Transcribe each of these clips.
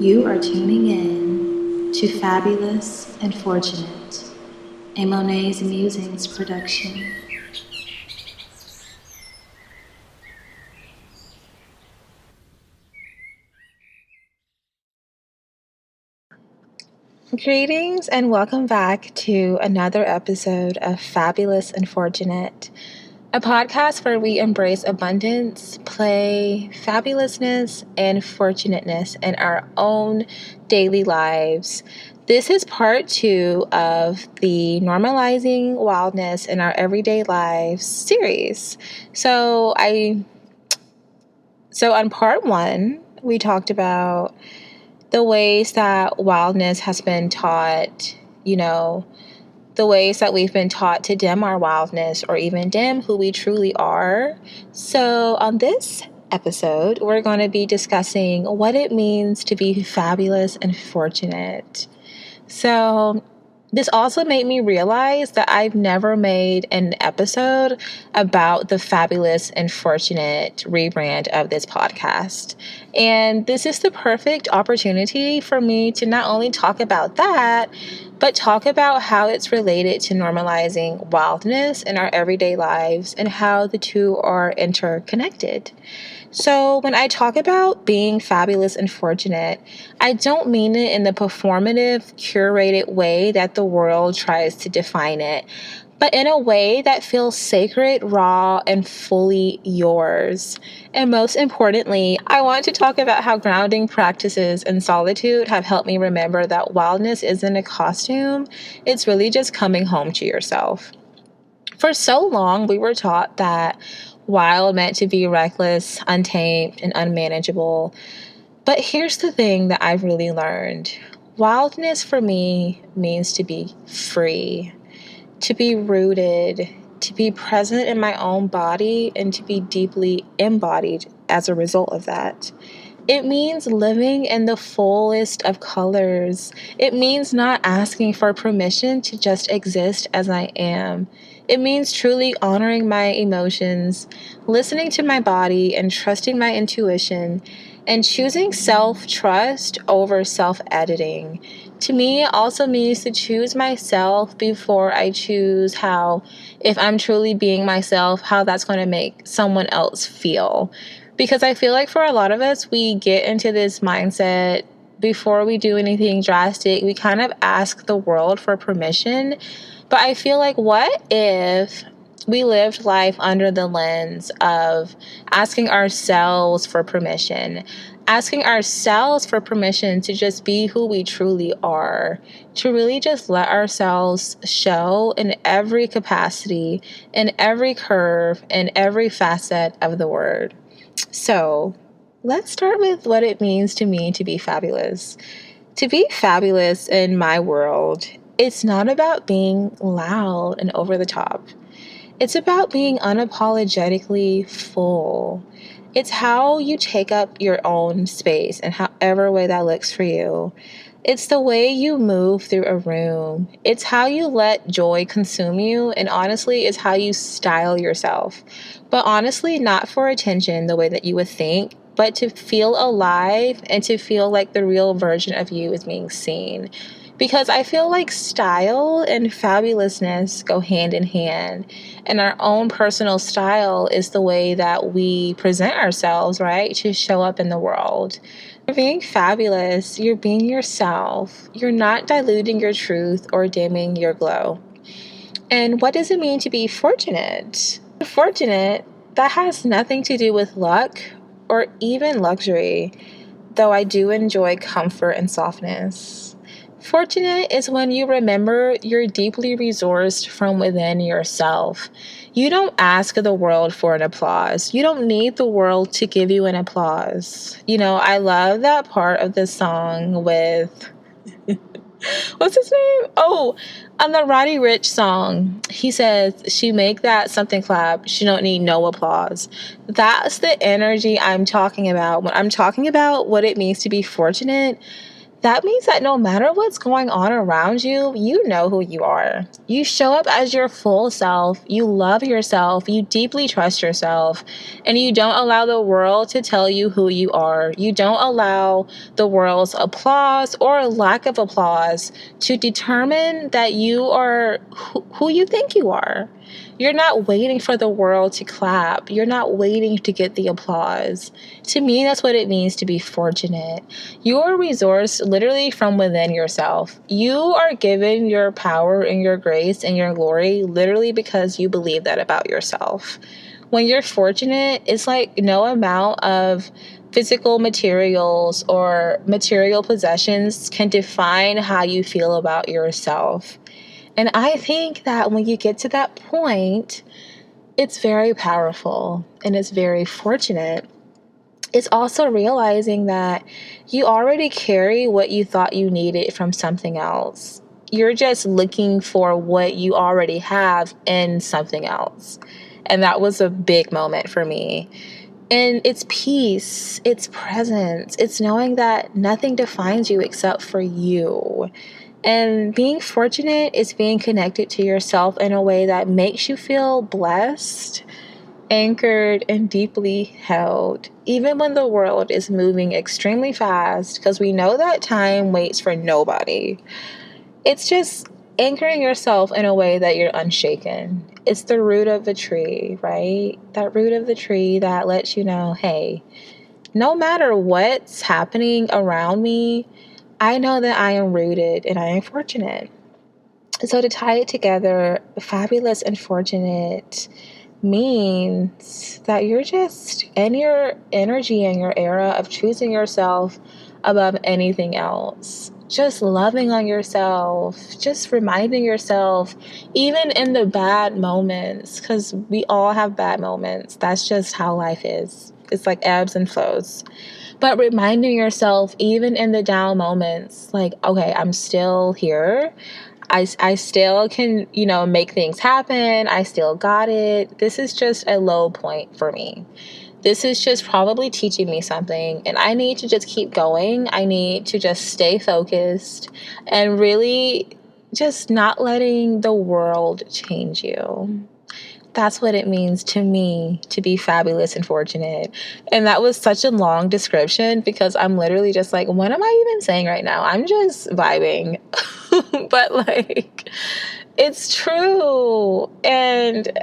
You are tuning in to Fabulous and Fortunate, a Monáe's Musings production. Greetings and welcome back to another episode of Fabulous and Fortunate, a podcast where we embrace abundance, play, fabulousness, and fortunateness in our own daily lives. This is part 2 of the Normalizing Wildness in Our Everyday Lives series. So on part 1, we talked about the ways that wildness has been taught, the ways that we've been taught to dim our wildness or even dim who we truly are. So on this episode, we're going to be discussing what it means to be fabulous and fortunate. So this also made me realize that I've never made an episode about the fabulous and fortunate rebrand of this podcast. And this is the perfect opportunity for me to not only talk about that, but talk about how it's related to normalizing wildness in our everyday lives and how the two are interconnected. So when I talk about being fabulous and fortunate, I don't mean it in the performative, curated way that the world tries to define it, but in a way that feels sacred, raw, and fully yours. And most importantly, I want to talk about how grounding practices and solitude have helped me remember that wildness isn't a costume, it's really just coming home to yourself. For so long, we were taught that wild meant to be reckless, untamed, and unmanageable. But here's the thing that I've really learned. Wildness for me means to be free, to be rooted, to be present in my own body, and to be deeply embodied as a result of that. It means living in the fullest of colors. It means not asking for permission to just exist as I am. It means truly honoring my emotions, listening to my body, and trusting my intuition, and choosing self-trust over self-editing. To me, it also means to choose myself before I choose how, if I'm truly being myself, how that's going to make someone else feel. Because I feel like for a lot of us, we get into this mindset before we do anything drastic. We kind of ask the world for permission. But I feel like, what if we lived life under the lens of asking ourselves for permission? Asking ourselves for permission to just be who we truly are, to really just let ourselves show in every capacity, in every curve, in every facet of the word. So let's start with what it means to me to be fabulous. To be fabulous in my world, it's not about being loud and over the top. It's about being unapologetically full. It's how you take up your own space in however way that looks for you. It's the way you move through a room. It's how you let joy consume you, and honestly, it's how you style yourself. But honestly, not for attention the way that you would think, but to feel alive and to feel like the real version of you is being seen. Because I feel like style and fabulousness go hand in hand. And our own personal style is the way that we present ourselves, right? To show up in the world. You're being fabulous. You're being yourself. You're not diluting your truth or dimming your glow. And what does it mean to be fortunate? Fortunate, that has nothing to do with luck or even luxury, though I do enjoy comfort and softness. Fortunate is when you remember you're deeply resourced from within yourself. You don't ask the world for an applause. You don't need the world to give you an applause. I love that part of the song with what's his name? Oh, on the Roddy Ricch song, he says, she make that something clap. She don't need no applause. That's the energy I'm talking about. When I'm talking about what it means to be fortunate, that means that no matter what's going on around you, you know who you are. You show up as your full self. You love yourself. You deeply trust yourself. And you don't allow the world to tell you who you are. You don't allow the world's applause or lack of applause to determine that you are who you think you are. You're not waiting for the world to clap. You're not waiting to get the applause. To me, that's what it means to be fortunate. You're resourced literally from within yourself. You are given your power and your grace and your glory literally because you believe that about yourself. When you're fortunate, it's like no amount of physical materials or material possessions can define how you feel about yourself. And I think that when you get to that point, it's very powerful and it's very fortunate. It's also realizing that you already carry what you thought you needed from something else. You're just looking for what you already have in something else. And that was a big moment for me. And it's peace, it's presence, it's knowing that nothing defines you except for you. And being fortunate is being connected to yourself in a way that makes you feel blessed, anchored, and deeply held, even when the world is moving extremely fast, because we know that time waits for nobody. It's just anchoring yourself in a way that you're unshaken. It's the root of the tree, right? That root of the tree that lets you know, hey, no matter what's happening around me, I know that I am rooted and I am fortunate. So to tie it together, fabulous and fortunate means that you're just in your energy and your era of choosing yourself above anything else. Just loving on yourself, just reminding yourself, even in the bad moments, because we all have bad moments. That's just how life is. It's like ebbs and flows. But reminding yourself, even in the down moments, like, okay, I'm still here. I still can, make things happen. I still got it. This is just a low point for me. This is just probably teaching me something. And I need to just keep going. I need to just stay focused and really just not letting the world change you. That's what it means to me to be fabulous and fortunate. And that was such a long description because I'm literally just like, what am I even saying right now? I'm just vibing. But it's true. And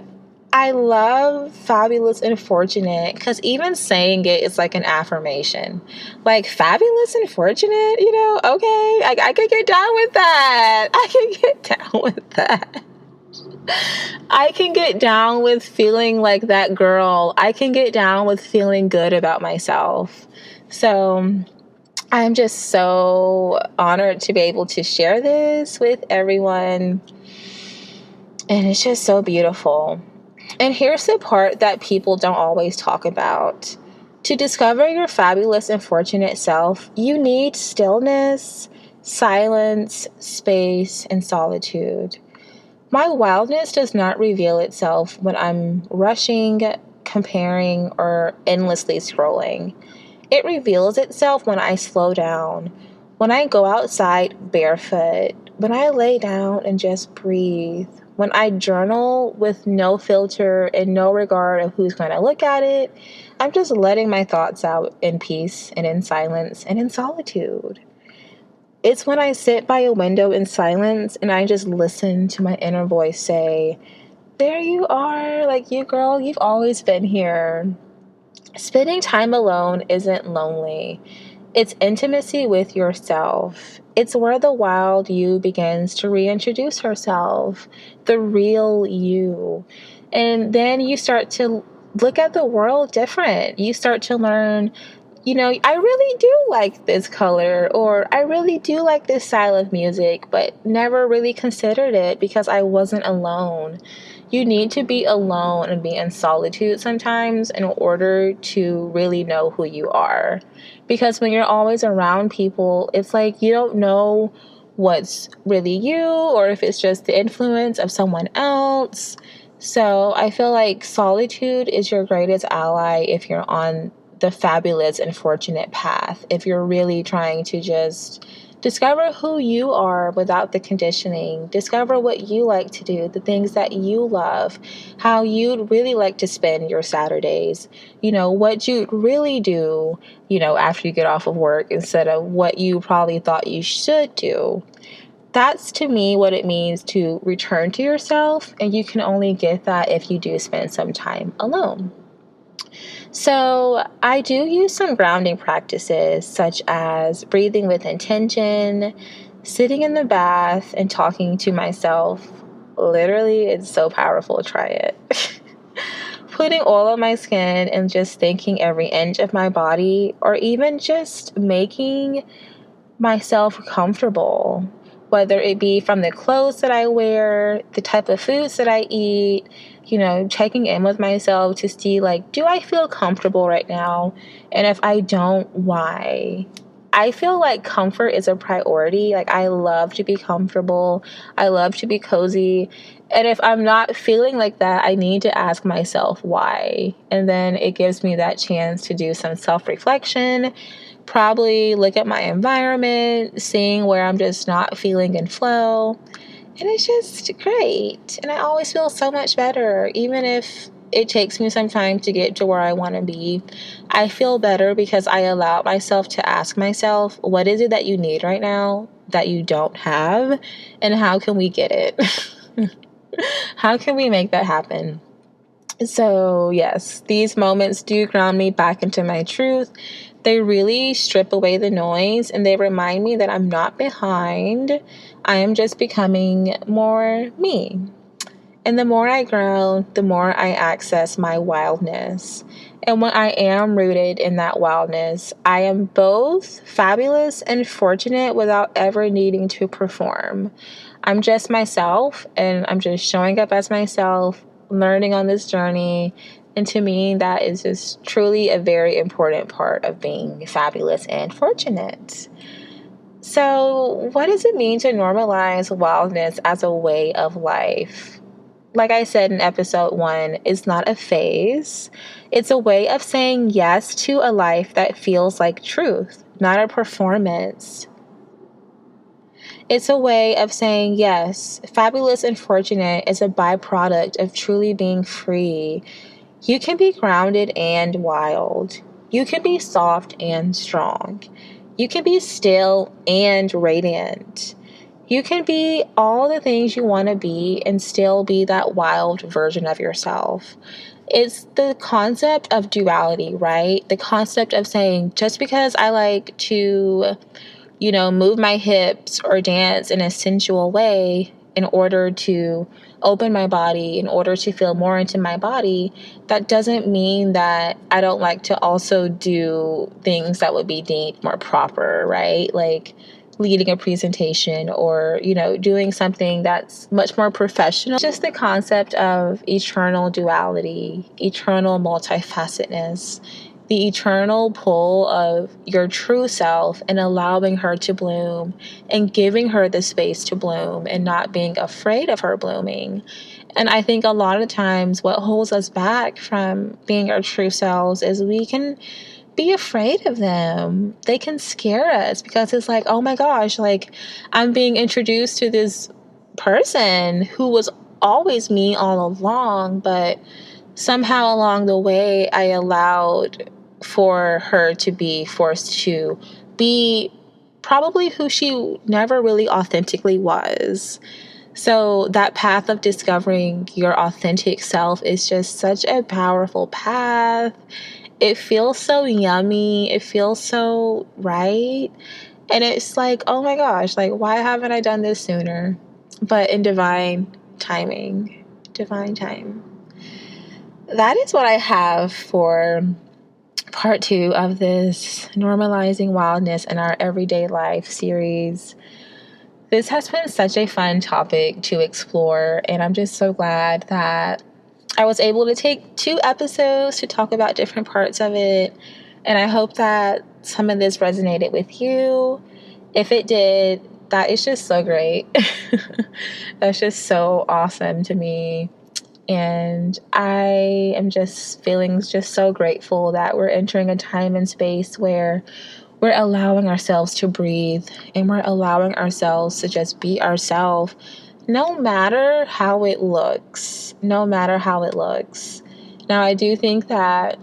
I love fabulous and fortunate because even saying it is like an affirmation. Like fabulous and fortunate, okay, I could get down with that. I can get down with that. I can get down with feeling like that girl. I can get down with feeling good about myself. So I'm just so honored to be able to share this with everyone. And it's just so beautiful. And here's the part that people don't always talk about. To discover your fabulous and fortunate self, you need stillness, silence, space, and solitude. My wildness does not reveal itself when I'm rushing, comparing, or endlessly scrolling. It reveals itself when I slow down, when I go outside barefoot, when I lay down and just breathe, when I journal with no filter and no regard of who's going to look at it. I'm just letting my thoughts out in peace and in silence and in solitude. It's when I sit by a window in silence and I just listen to my inner voice say, there you are, like you girl, you've always been here. Spending time alone isn't lonely. It's intimacy with yourself. It's where the wild you begins to reintroduce herself, the real you. And then you start to look at the world different. You start to learn, I really do like this color, or I really do like this style of music, but never really considered it because I wasn't alone. You need to be alone and be in solitude sometimes in order to really know who you are. Because when you're always around people, it's like you don't know what's really you or if it's just the influence of someone else. So I feel like solitude is your greatest ally if you're on the fabulous and fortunate path. If you're really trying to just Discover who you are without the conditioning. Discover what you like to do, the things that you love, how you'd really like to spend your Saturdays, what you'd really do, after you get off of work instead of what you probably thought you should do. That's, to me, what it means to return to yourself, and you can only get that if you do spend some time alone. So I do use some grounding practices such as breathing with intention, sitting in the bath, and talking to myself. Literally, it's so powerful. Try it. Putting oil on my skin and just thanking every inch of my body, or even just making myself comfortable, whether it be from the clothes that I wear, the type of foods that I eat, checking in with myself to see, do I feel comfortable right now? And if I don't, why? I feel like comfort is a priority. I love to be comfortable. I love to be cozy. And if I'm not feeling like that, I need to ask myself why. And then it gives me that chance to do some self-reflection, probably look at my environment, seeing where I'm just not feeling in flow. And it's just great. And I always feel so much better, even if it takes me some time to get to where I want to be. I feel better because I allowed myself to ask myself, what is it that you need right now that you don't have? And how can we get it? How can we make that happen? So yes, these moments do ground me back into my truth. They really strip away the noise, and they remind me that I'm not behind. I am just becoming more me. And the more I grow, the more I access my wildness. And when I am rooted in that wildness, I am both fabulous and fortunate without ever needing to perform. I'm just myself, and I'm just showing up as myself, learning on this journey. And to me, that is just truly a very important part of being fabulous and fortunate. So, what does it mean to normalize wildness as a way of life? Like I said in episode 1, it's not a phase. It's a way of saying yes to a life that feels like truth, not a performance. It's a way of saying yes, fabulous and fortunate is a byproduct of truly being free. You can be grounded and wild. You can be soft and strong. You can be still and radiant. You can be all the things you want to be and still be that wild version of yourself. It's the concept of duality, right? The concept of saying, just because I like to, move my hips or dance in a sensual way in order to open my body, in order to feel more into my body, that doesn't mean that I don't like to also do things that would be deemed more proper, right? Like leading a presentation or, doing something that's much more professional. Just the concept of eternal duality, eternal multifacetedness, the eternal pull of your true self and allowing her to bloom and giving her the space to bloom and not being afraid of her blooming. And I think a lot of times what holds us back from being our true selves is we can be afraid of them. They can scare us because it's like, oh my gosh, I'm being introduced to this person who was always me all along, but somehow along the way I allowed for her to be forced to be probably who she never really authentically was. So that path of discovering your authentic self is just such a powerful path. It feels so yummy. It feels so right. And it's like, oh my gosh, why haven't I done this sooner? But in divine timing, divine time. That is what I have for part 2 of this Normalizing Wildness in Our Everyday Life series. This has been such a fun topic to explore, and I'm just so glad that I was able to take 2 episodes to talk about different parts of it, and I hope that some of this resonated with you. If it did, that is just so great. That's just so awesome to me. And I am just feeling just so grateful that we're entering a time and space where we're allowing ourselves to breathe, and we're allowing ourselves to just be ourselves, no matter how it looks. No matter how it looks. Now, I do think that,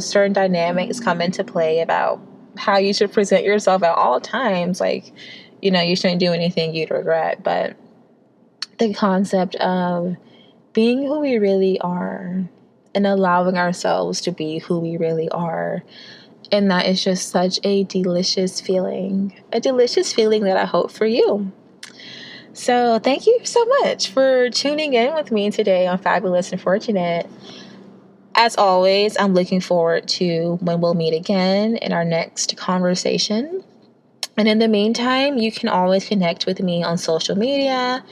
certain dynamics come into play about how you should present yourself at all times. Like, you shouldn't do anything you'd regret. But the concept of being who we really are and allowing ourselves to be who we really are. And that is just such a delicious feeling that I hope for you. So thank you so much for tuning in with me today on Fabulous and Fortunate. As always, I'm looking forward to when we'll meet again in our next conversation. And in the meantime, you can always connect with me on social media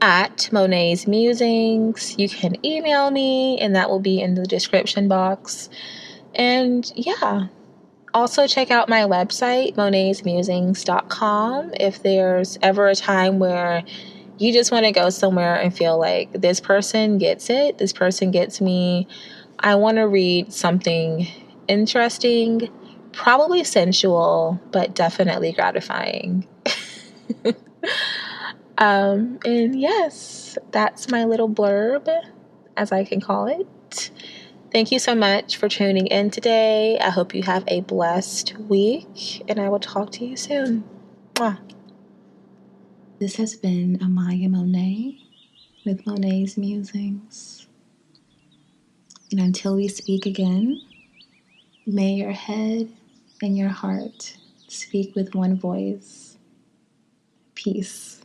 at Monáe's Musings. You can email me, and that will be in the description box. And yeah, also check out my website, monaysmusings.com. If there's ever a time where you just want to go somewhere and feel like this person gets it, this person gets me, I want to read something interesting, probably sensual, but definitely gratifying. And yes, that's my little blurb, as I can call it. Thank you so much for tuning in today. I hope you have a blessed week, and I will talk to you soon. Mwah. This has been Amayah Monáe with Monáe's Musings. And until we speak again, may your head and your heart speak with one voice. Peace.